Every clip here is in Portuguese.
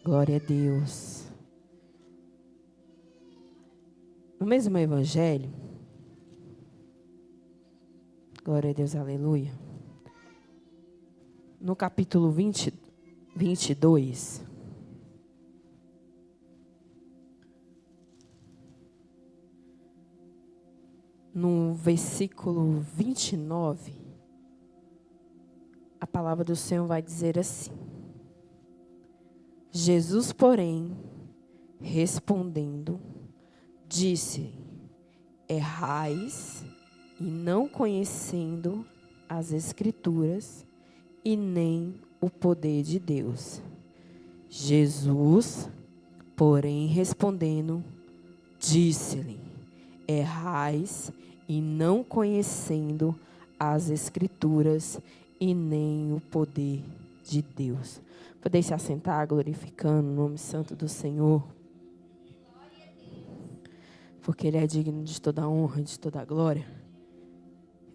Glória a Deus. No mesmo evangelho, glória a Deus, aleluia. No capítulo 22, no versículo 29, a palavra do Senhor vai dizer assim: Jesus, porém, respondendo, disse: errais, e não conhecendo as Escrituras, e nem o poder de Deus. Jesus, porém, respondendo, disse-lhe: errais, e não conhecendo as Escrituras, e nem o poder de Deus. Podem se assentar glorificando o nome santo do Senhor. Porque Ele é digno de toda a honra, de toda a glória.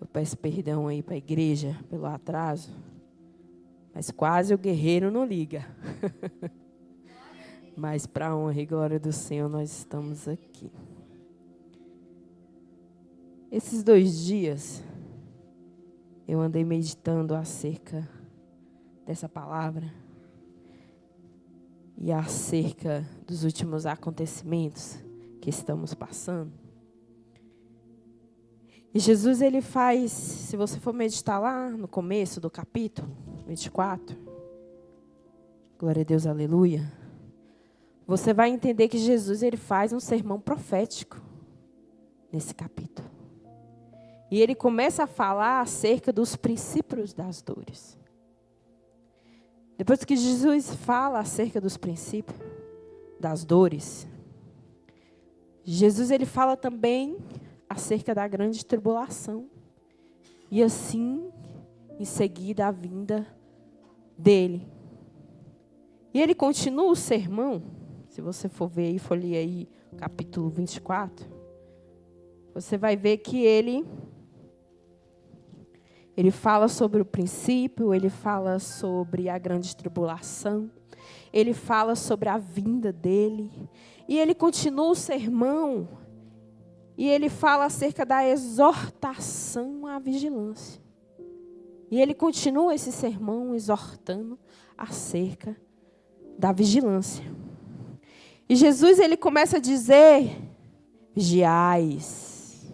Eu peço perdão aí para a igreja pelo atraso. Mas quase o guerreiro não liga. Mas para a honra e glória do Senhor nós estamos aqui. Esses 2 dias eu andei meditando acerca dessa palavra. E acerca dos últimos acontecimentos que estamos passando. E Jesus, ele faz, se você for meditar lá no começo do capítulo 24, glória a Deus, aleluia, você vai entender que Jesus, ele faz um sermão profético nesse capítulo. E ele começa a falar acerca dos princípios das dores. Depois que Jesus fala acerca dos princípios das dores, Jesus, ele fala também acerca da grande tribulação. E assim, em seguida, a vinda dele. E ele continua o sermão, se você for ver aí, for ler aí o capítulo 24, você vai ver que ele fala sobre o princípio, ele fala sobre a grande tribulação, ele fala sobre a vinda dele. E ele continua o sermão e ele fala acerca da exortação à vigilância. E ele continua esse sermão exortando acerca da vigilância. E Jesus, ele começa a dizer: vigiais,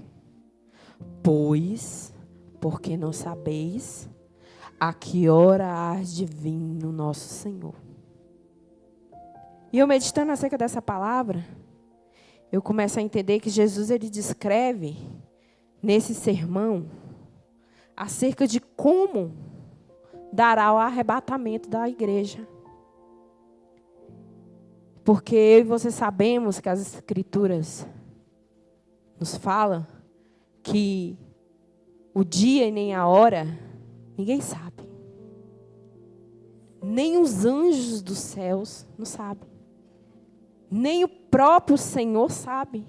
pois, porque não sabeis a que hora há de vir o nosso Senhor. E eu meditando acerca dessa palavra, eu começo a entender que Jesus, ele descreve nesse sermão acerca de como dará o arrebatamento da igreja. Porque eu e você sabemos que as Escrituras nos falam que o dia e nem a hora, ninguém sabe. Nem os anjos dos céus não sabem. Nem o próprio Senhor sabe.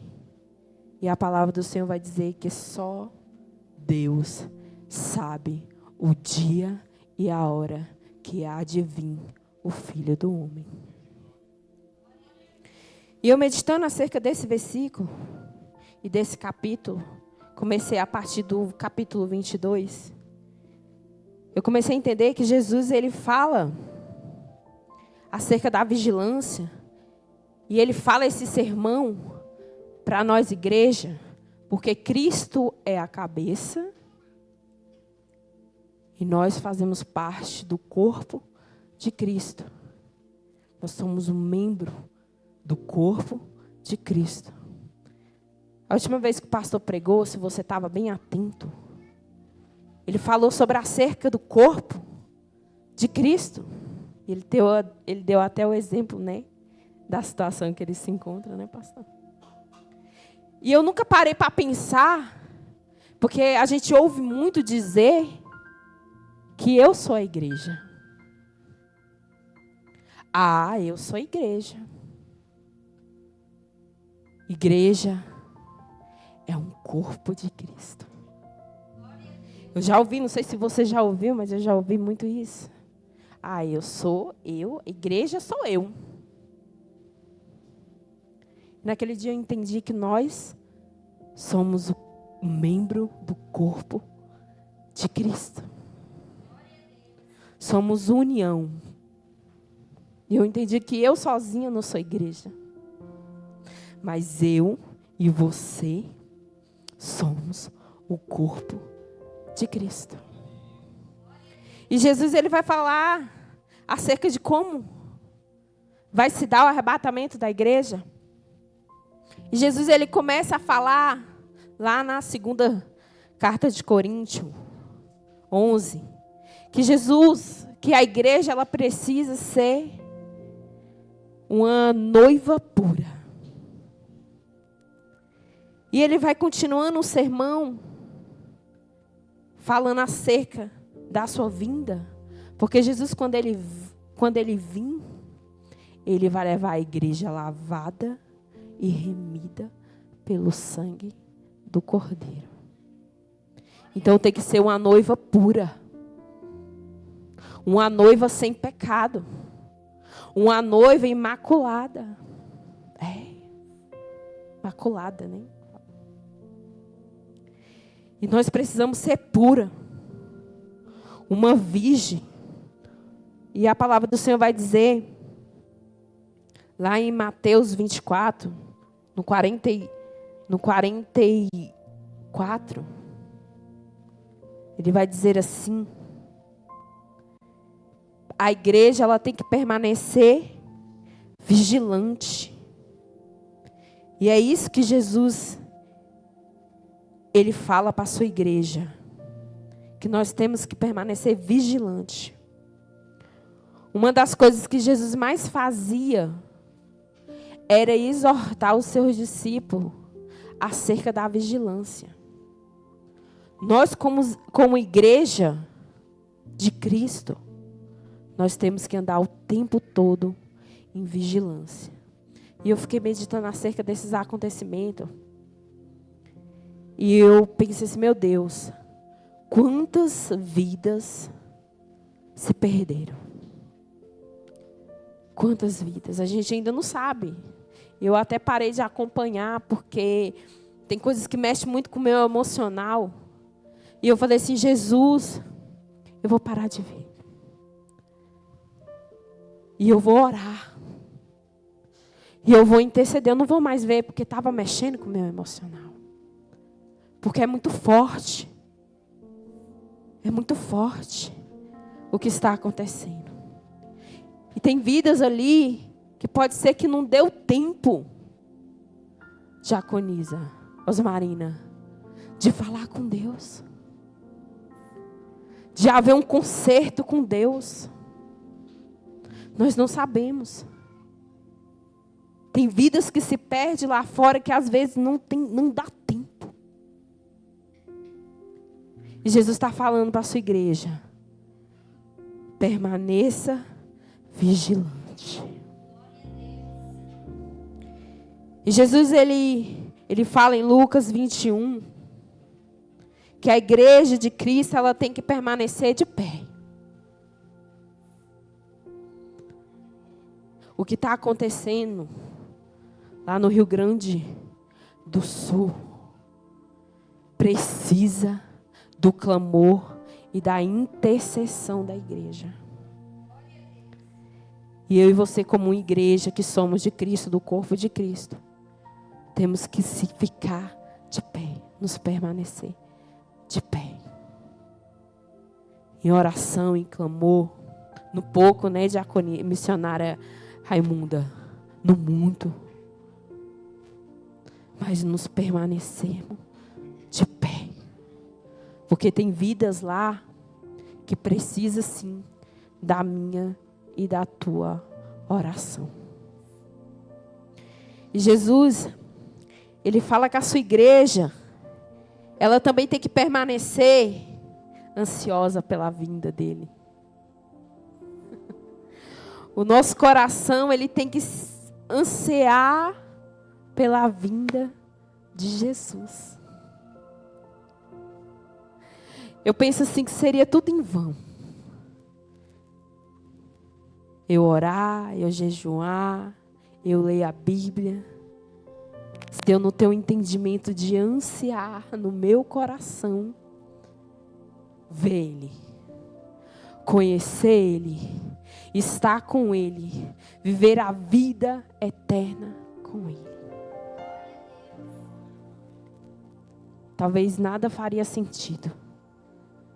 E a palavra do Senhor vai dizer que só Deus sabe o dia e a hora que há de vir o Filho do Homem. E eu meditando acerca desse versículo e desse capítulo, comecei a partir do capítulo 22. Eu comecei a entender que Jesus, ele fala acerca da vigilância. E ele fala esse sermão para nós, igreja, porque Cristo é a cabeça. E nós fazemos parte do corpo de Cristo. Nós somos um membro do corpo de Cristo. A última vez que o pastor pregou, se você estava bem atento, ele falou sobre acerca do corpo de Cristo. Ele deu até o exemplo, né, da situação que ele se encontra, né, pastor? E eu nunca parei para pensar, porque a gente ouve muito dizer que eu sou a igreja. Ah, eu sou a igreja. Igreja é um corpo de Cristo. Eu já ouvi, não sei se você já ouviu, mas eu já ouvi muito isso. Ah, igreja sou eu. Naquele dia eu entendi que nós somos o membro do corpo de Cristo. Somos união. E eu entendi que eu sozinha não sou igreja. Mas eu e você somos o corpo de Cristo. E Jesus, ele vai falar acerca de como vai se dar o arrebatamento da igreja. E Jesus, ele começa a falar lá na segunda carta de Coríntios 11, que a igreja, ela precisa ser uma noiva pura. E ele vai continuando o sermão, falando acerca da sua vinda. Porque Jesus, quando ele vir, ele vai levar a igreja lavada e remida pelo sangue do Cordeiro. Então tem que ser uma noiva pura. Uma noiva sem pecado. Uma noiva imaculada. Imaculada, né? E nós precisamos ser pura. Uma virgem. E a palavra do Senhor vai dizer, lá em Mateus 24, no 44, ele vai dizer assim: a igreja, ela tem que permanecer vigilante. E é isso que Jesus, ele fala para a sua igreja, que nós temos que permanecer vigilante. Uma das coisas que Jesus mais fazia era exortar os seus discípulos acerca da vigilância. Nós, como igreja de Cristo, nós temos que andar o tempo todo em vigilância. E eu fiquei meditando acerca desses acontecimentos. E eu pensei assim, meu Deus, quantas vidas se perderam? Quantas vidas? A gente ainda não sabe. Eu até parei de acompanhar, porque tem coisas que mexem muito com o meu emocional. E eu falei assim, Jesus, eu vou parar de ver. E eu vou orar. E eu vou interceder. Eu não vou mais ver, porque estava mexendo com o meu emocional. Porque é muito forte. É muito forte o que está acontecendo. E tem vidas ali que pode ser que não deu tempo, Diaconisa, Osmarina, de falar com Deus. De haver um conserto com Deus. Nós não sabemos. Tem vidas que se perdem lá fora que às vezes não dá tempo. E Jesus está falando para a sua igreja: permaneça vigilante. E Jesus, ele fala em Lucas 21, que a igreja de Cristo, ela tem que permanecer de pé. O que está acontecendo lá no Rio Grande do Sul precisa do clamor e da intercessão da igreja. E eu e você, como igreja que somos de Cristo, do corpo de Cristo, temos que se ficar de pé, nos permanecer de pé. Em oração, em clamor, no pouco, né, diaconia, missionária Raimunda, no muito. Mas nos permanecermos de pé. Porque tem vidas lá que precisam sim da minha e da tua oração. E Jesus, ele fala que a sua igreja, ela também tem que permanecer ansiosa pela vinda dele. O nosso coração, ele tem que ansiar pela vinda de Jesus. Eu penso assim que seria tudo em vão. Eu orar, eu jejuar, eu ler a Bíblia, se eu não tenho o entendimento de ansiar no meu coração, ver Ele, conhecer Ele, estar com Ele, viver a vida eterna com Ele. Talvez nada faria sentido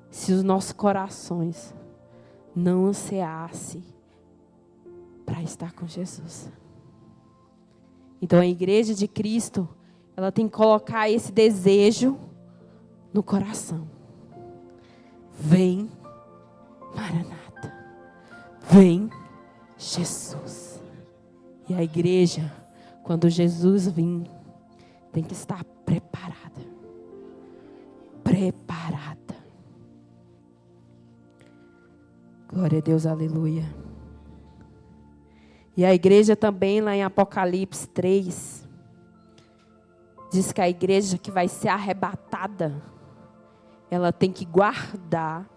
se os nossos corações não ansiassem para estar com Jesus. Então a igreja de Cristo, ela tem que colocar esse desejo no coração. Vem, Maranata. Vem, Jesus. E a igreja, quando Jesus vir, tem que estar preparada. Preparada. Glória a Deus, aleluia. E a igreja também, lá em Apocalipse 3, diz que a igreja que vai ser arrebatada, ela tem que guardar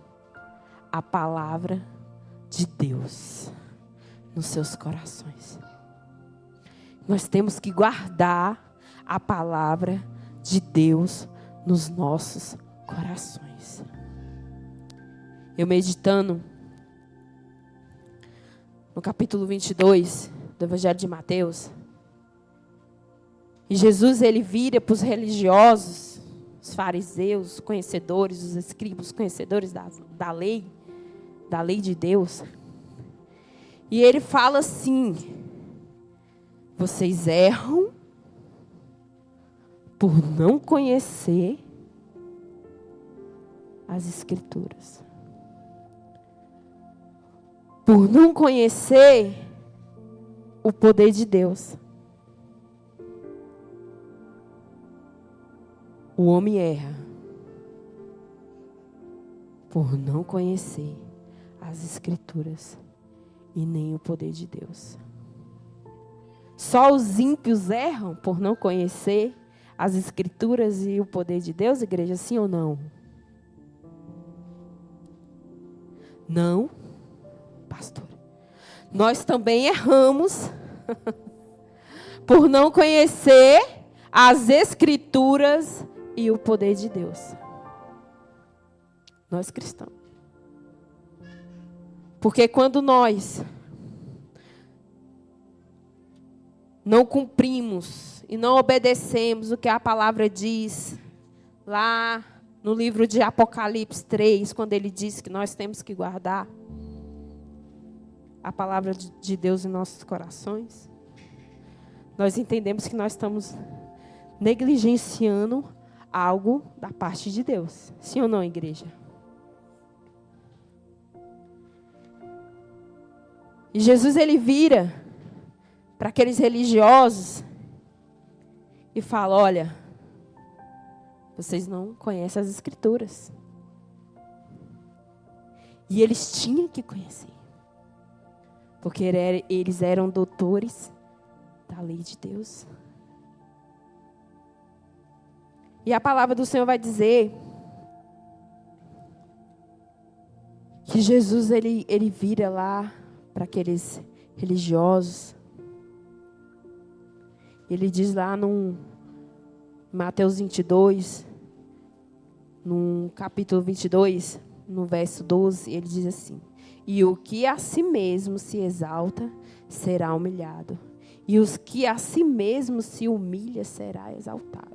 a palavra de Deus nos seus corações. Nós temos que guardar a palavra de Deus nos nossos corações. Eu meditando no capítulo 22 do Evangelho de Mateus, e Jesus, ele vira para os religiosos, os fariseus, os conhecedores, os escribas, os conhecedores da lei de Deus, e ele fala assim: vocês erram por não conhecer as Escrituras. Por não conhecer o poder de Deus. O homem erra por não conhecer as Escrituras e nem o poder de Deus. Só os ímpios erram por não conhecer as Escrituras e o poder de Deus, igreja, sim ou não? Não, pastor. Nós também erramos por não conhecer as Escrituras e o poder de Deus. Nós cristãos. Porque quando nós não cumprimos e não obedecemos o que a palavra diz, lá no livro de Apocalipse 3, quando ele diz que nós temos que guardar a palavra de Deus em nossos corações, nós entendemos que nós estamos negligenciando algo da parte de Deus. Sim ou não, igreja? E Jesus, ele vira para aqueles religiosos e fala: olha, vocês não conhecem as Escrituras. E eles tinham que conhecer. Porque eles eram doutores da lei de Deus. E a palavra do Senhor vai dizer que Jesus, ele vira lá para aqueles religiosos. Ele diz lá no Mateus 22, no capítulo 22, no verso 12, ele diz assim: e o que a si mesmo se exalta será humilhado, e os que a si mesmo se humilha será exaltado.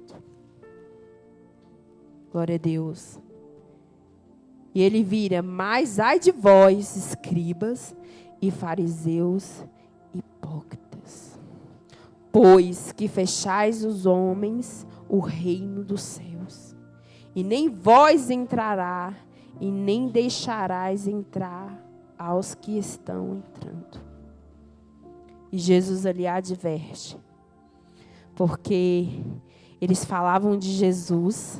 Glória a Deus. E ele vira: mas ai de vós, escribas e fariseus hipócritas, pois que fechais os homens o reino dos céus, e nem vós entrará, e nem deixarás entrar aos que estão entrando. E Jesus ali adverte, porque eles falavam de Jesus,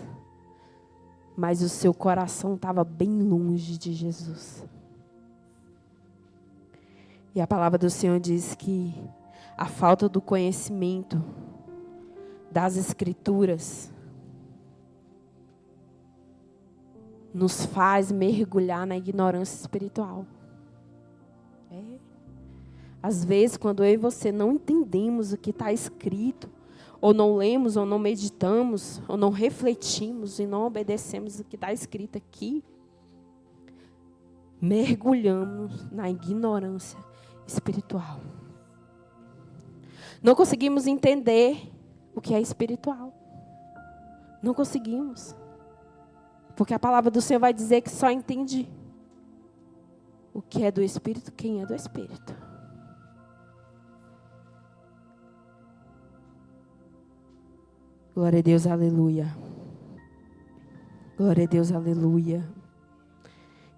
mas o seu coração estava bem longe de Jesus. E a palavra do Senhor diz que a falta do conhecimento das Escrituras nos faz mergulhar na ignorância espiritual. Às vezes, quando eu e você não entendemos o que está escrito, ou não lemos, ou não meditamos, ou não refletimos e não obedecemos o que está escrito aqui, mergulhamos na ignorância espiritual. Não conseguimos entender o que é espiritual. Não conseguimos. Porque a palavra do Senhor vai dizer que só entende o que é do Espírito quem é do Espírito. Glória a Deus, aleluia. Glória a Deus, aleluia.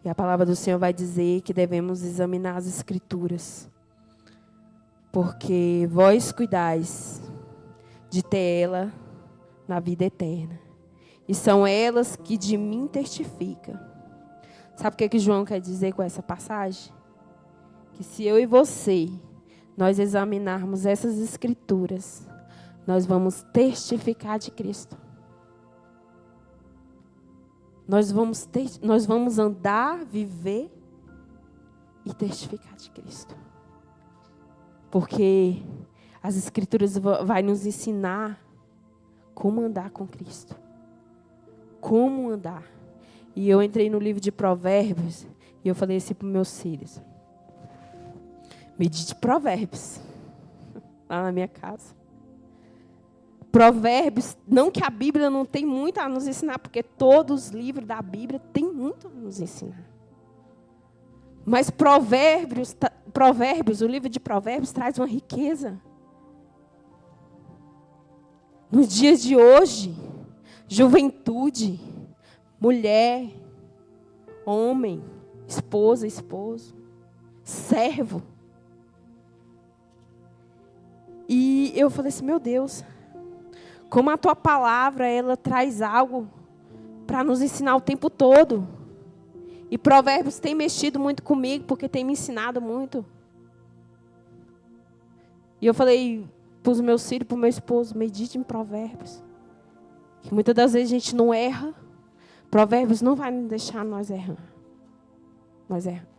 E a palavra do Senhor vai dizer que devemos examinar as Escrituras. Porque vós cuidais de ter ela na vida eterna. E são elas que de mim testificam. Sabe o que João quer dizer com essa passagem? Que se eu e você, nós examinarmos essas Escrituras, nós vamos testificar de Cristo. Nós vamos andar, viver e testificar de Cristo. Porque as Escrituras vai nos ensinar como andar com Cristo. Como andar. E eu entrei no livro de Provérbios e eu falei assim para os meus filhos: medite Provérbios lá na minha casa. Provérbios, não que a Bíblia não tem muito a nos ensinar, porque todos os livros da Bíblia têm muito a nos ensinar. Mas Provérbios, o livro de Provérbios traz uma riqueza. Nos dias de hoje, juventude, mulher, homem, esposa, esposo, servo. E eu falei assim, meu Deus, como a tua palavra, ela traz algo para nos ensinar o tempo todo. E Provérbios tem mexido muito comigo, porque tem me ensinado muito. E eu falei para os meus filhos, para o meu esposo, medite em Provérbios. Que muitas das vezes a gente não erra. Provérbios não vai nos deixar nós errar. Nós erramos.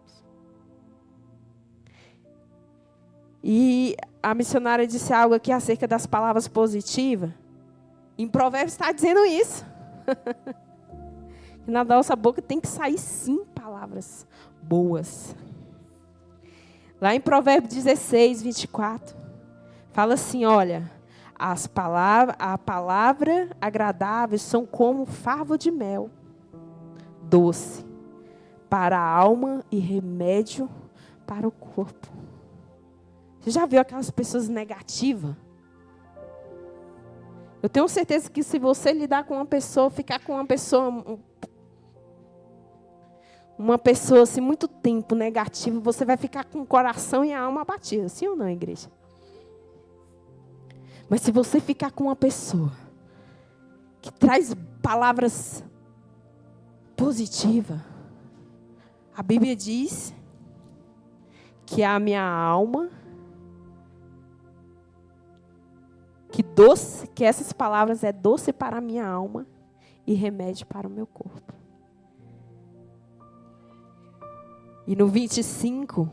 E a missionária disse algo aqui acerca das palavras positivas. Em Provérbios está dizendo isso. Que na nossa boca tem que sair sim palavras boas. Lá em Provérbios 16, 24, fala assim, olha, a palavra agradável são como favo de mel, doce, para a alma e remédio para o corpo. Você já viu aquelas pessoas negativas? Eu tenho certeza que se você lidar com uma pessoa, ficar com uma pessoa assim, muito tempo negativa, você vai ficar com o coração e a alma abatida. Sim ou não, igreja? Mas se você ficar com uma pessoa que traz palavras positivas, a Bíblia diz que a minha alma, que essas palavras é doce para a minha alma e remédio para o meu corpo. E no 25,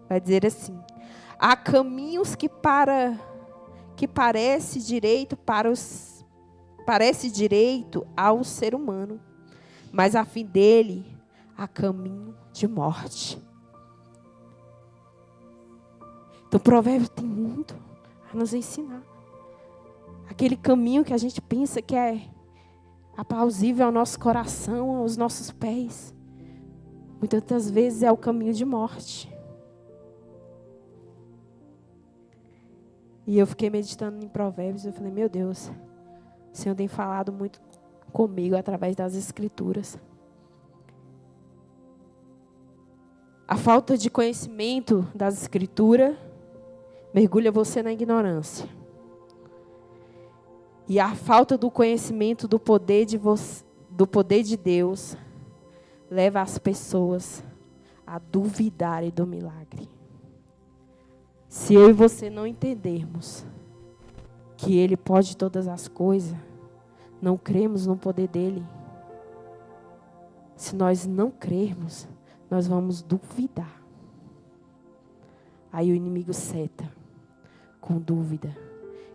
vai dizer assim, há caminhos que parece direito ao ser humano, mas a fim dele há caminho de morte. Então o provérbio tem muito a nos ensinar. Aquele caminho que a gente pensa que é aplausível ao nosso coração, aos nossos pés, muitas das vezes é o caminho de morte. E eu fiquei meditando em Provérbios, eu falei, meu Deus, o Senhor tem falado muito comigo através das Escrituras. A falta de conhecimento das Escrituras mergulha você na ignorância. E a falta do conhecimento do poder de Deus leva as pessoas a duvidarem do milagre. Se eu e você não entendermos que Ele pode todas as coisas, não cremos no poder dEle, se nós não crermos, nós vamos duvidar. Aí o inimigo seta com dúvida.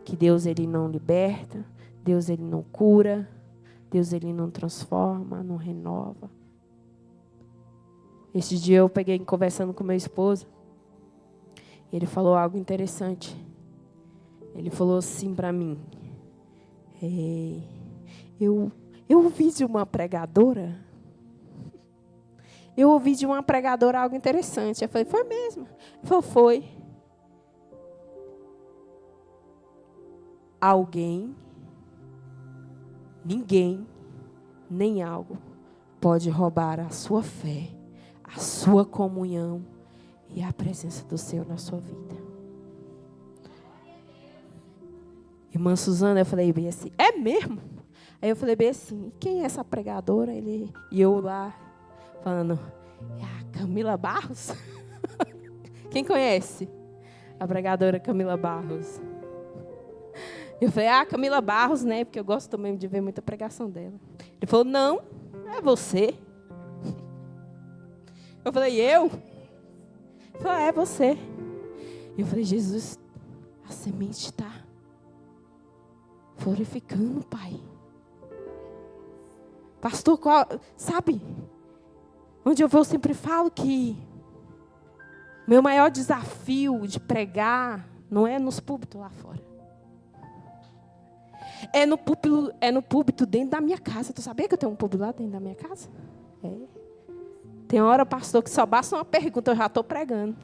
que Deus ele não liberta, Deus ele não cura, Deus ele não transforma, não renova. Esse dia eu peguei conversando com meu esposo, ele falou algo interessante. Ele falou assim para mim, eu ouvi de uma pregadora, algo interessante. Eu falei, foi mesmo? Ele falou, foi. Ninguém, nem algo pode roubar a sua fé, a sua comunhão e a presença do Senhor na sua vida. Irmã Suzana, eu falei bem assim, é mesmo? Aí eu falei bem assim, quem é essa pregadora? E eu lá, falando, é a Camila Barros? Quem conhece? A pregadora Camila Barros. Eu falei, Camila Barros, né? Porque eu gosto também de ver muita pregação dela. Ele falou, não, é você. Eu falei, eu? Ele falou, é você. Eu falei, Jesus, a semente está glorificando, Pai. Pastor, sabe? Onde eu vou, eu sempre falo que meu maior desafio de pregar não é nos púlpitos lá fora. É no púlpito dentro da minha casa. Tu sabia que eu tenho um púlpito lá dentro da minha casa? É. Tem hora, pastor, que só basta uma pergunta, eu já estou pregando.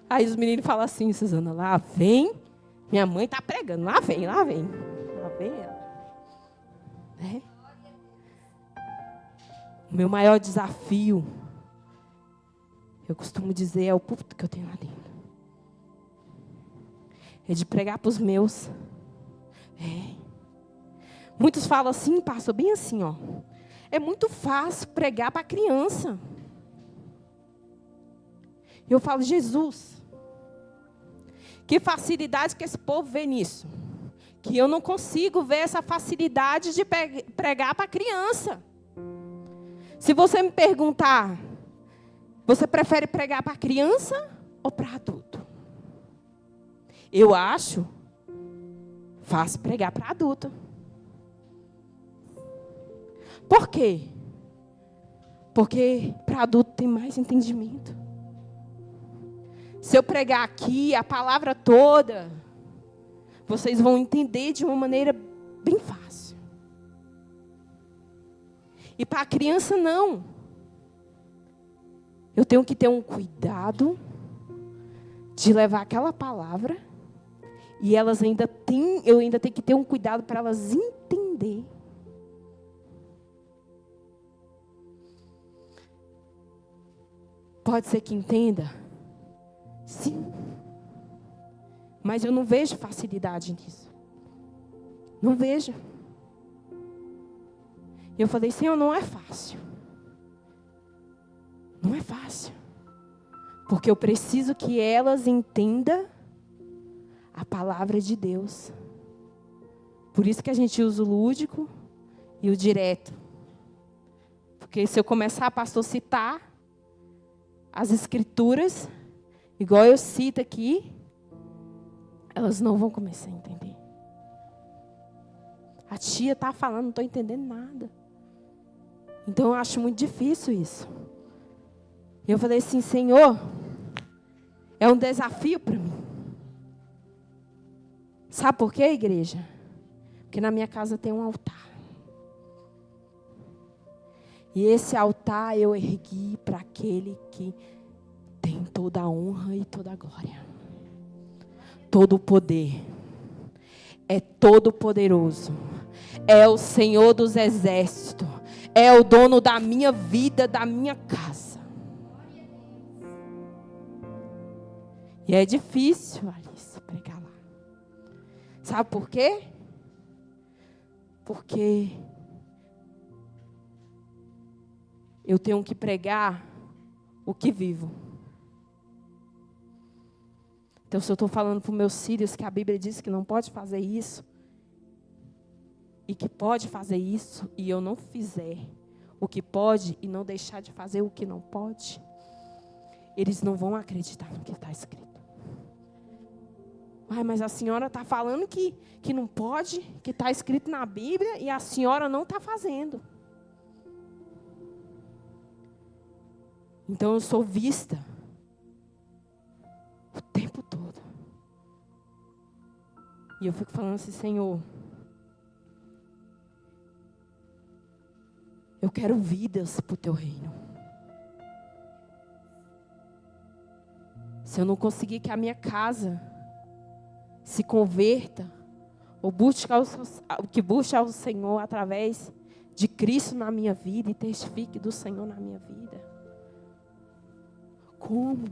Aí os meninos falam assim, Suzana, lá vem, minha mãe está pregando, lá vem ela. É. O meu maior desafio, eu costumo dizer, é o púlpito que eu tenho lá dentro. É de pregar para os meus. É. Muitos falam assim, pastor, bem assim, ó. É muito fácil pregar para criança. Eu falo, Jesus, que facilidade que esse povo vê nisso. Que eu não consigo ver essa facilidade de pregar para criança. Se você me perguntar, você prefere pregar para criança ou para adulto? Eu acho fácil pregar para adulto. Por quê? Porque para adulto tem mais entendimento. Se eu pregar aqui a palavra toda, vocês vão entender de uma maneira bem fácil. E para a criança não. Eu tenho que ter um cuidado de levar aquela palavra e eu ainda tenho que ter um cuidado para elas entender. Pode ser que entenda? Sim. Mas eu não vejo facilidade nisso. Não vejo. Eu falei, Senhor, não é fácil. Não é fácil. Porque eu preciso que elas entendam a palavra de Deus. Por isso que a gente usa o lúdico e o direto. Porque se eu começar, pastor, citar as escrituras, igual eu cito aqui, elas não vão começar a entender. A tia está falando, não estou entendendo nada. Então eu acho muito difícil isso. Eu falei assim, Senhor, é um desafio para mim. Sabe por quê, igreja? Porque na minha casa tem um altar. E esse altar eu ergui para aquele que tem toda a honra e toda a glória. Todo o poder. É todo poderoso. É o Senhor dos exércitos. É o dono da minha vida, da minha casa. E é difícil, Alice, pregar lá. Sabe por quê? Porque eu tenho que pregar o que vivo. Então, se eu estou falando para os meus filhos que a Bíblia diz que não pode fazer isso, e que pode fazer isso, e eu não fizer o que pode, e não deixar de fazer o que não pode, eles não vão acreditar no que está escrito. Mas a senhora está falando que não pode, que está escrito na Bíblia e a senhora não está fazendo. Então eu sou vista o tempo todo. E eu fico falando assim, Senhor, eu quero vidas para o teu reino. Se eu não conseguir que a minha casa se converta, ou busque ao Senhor através de Cristo na minha vida e testifique do Senhor na minha vida. Como?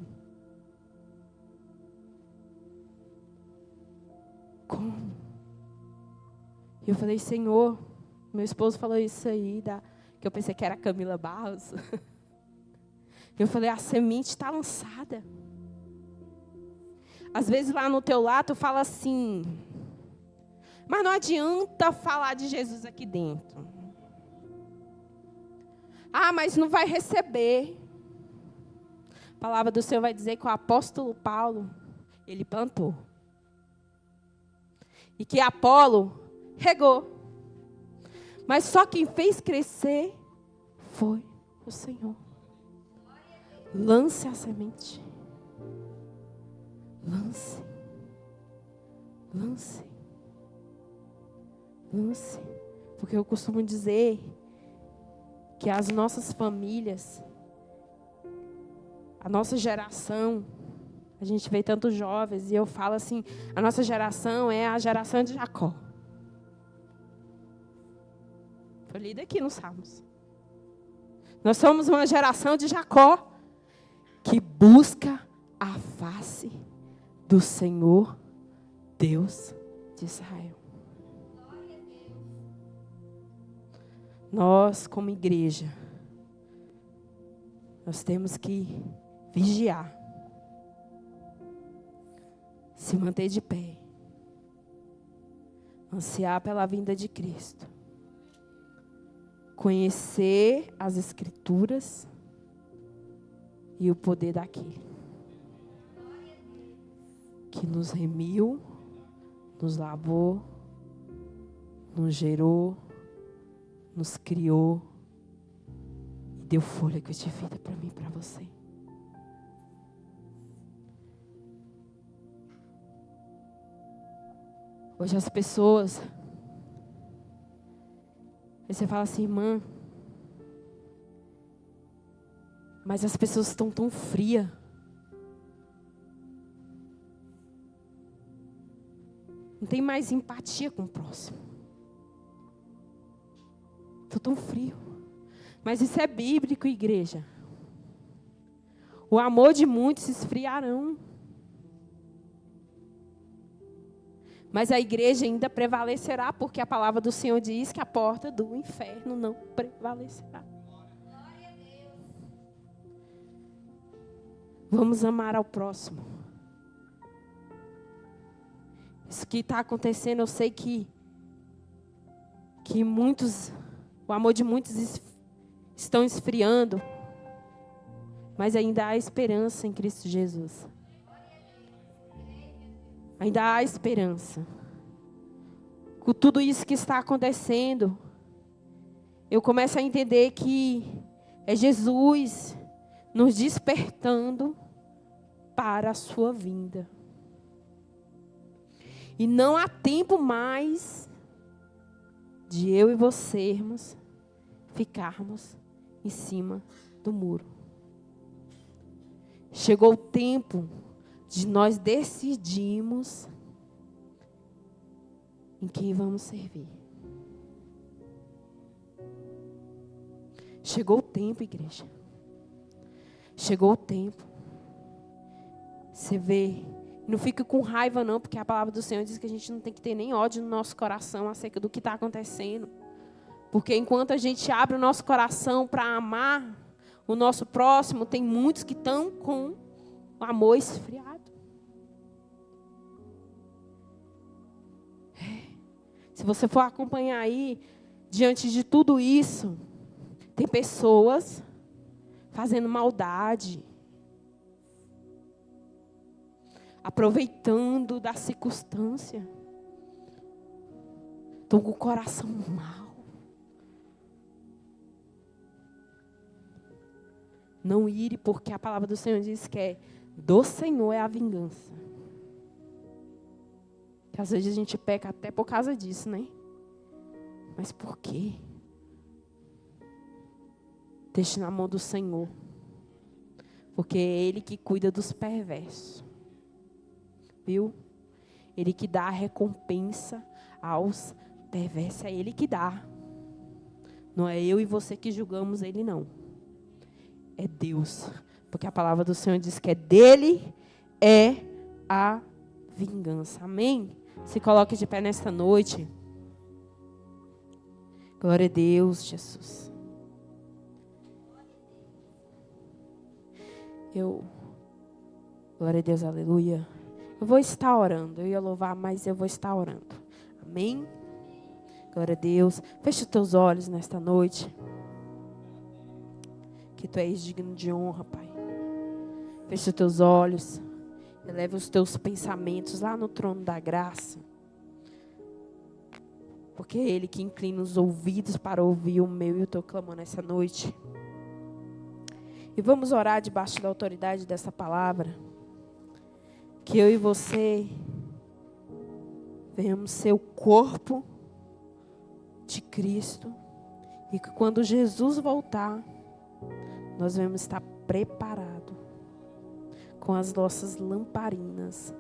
Como? E eu falei, Senhor, meu esposo falou isso aí, que eu pensei que era Camila Barros. Eu falei, a semente está lançada. Às vezes lá no teu lado tu fala assim, mas não adianta falar de Jesus aqui dentro. Mas não vai receber. A palavra do Senhor vai dizer que o apóstolo Paulo, ele plantou. E que Apolo regou. Mas só quem fez crescer foi o Senhor. Lance a semente. Lance. Lance. Lance. Porque eu costumo dizer que as nossas famílias, a nossa geração, a gente vê tantos jovens, e eu falo assim, a nossa geração é a geração de Jacó. Foi lido aqui nos Salmos. Nós somos uma geração de Jacó, que busca a face do Senhor, Deus de Israel. Nós, como igreja, nós temos que vigiar, se manter de pé, ansiar pela vinda de Cristo, conhecer as Escrituras e o poder daquele que nos remiu, nos lavou, nos gerou, nos criou e deu fôlego de vida para mim e para você. Hoje as pessoas, aí você fala assim, irmã, mas as pessoas estão tão frias. Não tem mais empatia com o próximo. Estou tão frio. Mas isso é bíblico, igreja. O amor de muitos se esfriarão. Mas a igreja ainda prevalecerá, porque a palavra do Senhor diz que a porta do inferno não prevalecerá. Vamos amar ao próximo. Isso que está acontecendo, eu sei que muitos, o amor de muitos estão esfriando, mas ainda há esperança em Cristo Jesus. Ainda há esperança. Com tudo isso que está acontecendo, eu começo a entender que é Jesus nos despertando para a sua vinda. E não há tempo mais de eu e você ficarmos em cima do muro. Chegou o tempo de nós decidirmos em quem vamos servir. Chegou o tempo, igreja. Chegou o tempo. Você vê. Não fica com raiva não, porque a palavra do Senhor diz que a gente não tem que ter nem ódio no nosso coração acerca do que está acontecendo. Porque enquanto a gente abre o nosso coração para amar o nosso próximo, tem muitos que estão com o amor esfriado. Se você for acompanhar aí, diante de tudo isso, tem pessoas fazendo maldade. aproveitando da circunstância. Estão com o coração mal. Não ire, porque a palavra do Senhor diz que do Senhor é a vingança. Que às vezes a gente peca até por causa disso, né? Mas por quê? Deixe na mão do Senhor. Porque é Ele que cuida dos perversos. Viu? Ele que dá a recompensa aos perversos. É Ele que dá. Não é eu e você que julgamos Ele, não. É Deus. Porque a palavra do Senhor diz que é dele é a vingança. Amém? Se coloque de pé nesta noite. Glória a Deus, Jesus. Glória a Deus, aleluia. Eu vou estar orando. Eu ia louvar, mas eu vou estar orando. Amém? Glória a Deus. Feche os teus olhos nesta noite. Que tu és digno de honra, Pai. Feche os teus olhos. Eleva os teus pensamentos lá no trono da graça. Porque é Ele que inclina os ouvidos para ouvir o meu e o teu clamor nessa noite. E vamos orar debaixo da autoridade dessa palavra. Que eu e você venhamos ser o corpo de Cristo. E que quando Jesus voltar, nós vamos estar preparados. Com as nossas lamparinas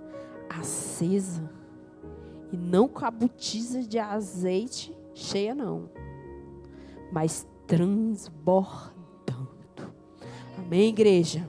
acesas. E não com a botija de azeite cheia, não. Mas transbordando. Amém, igreja?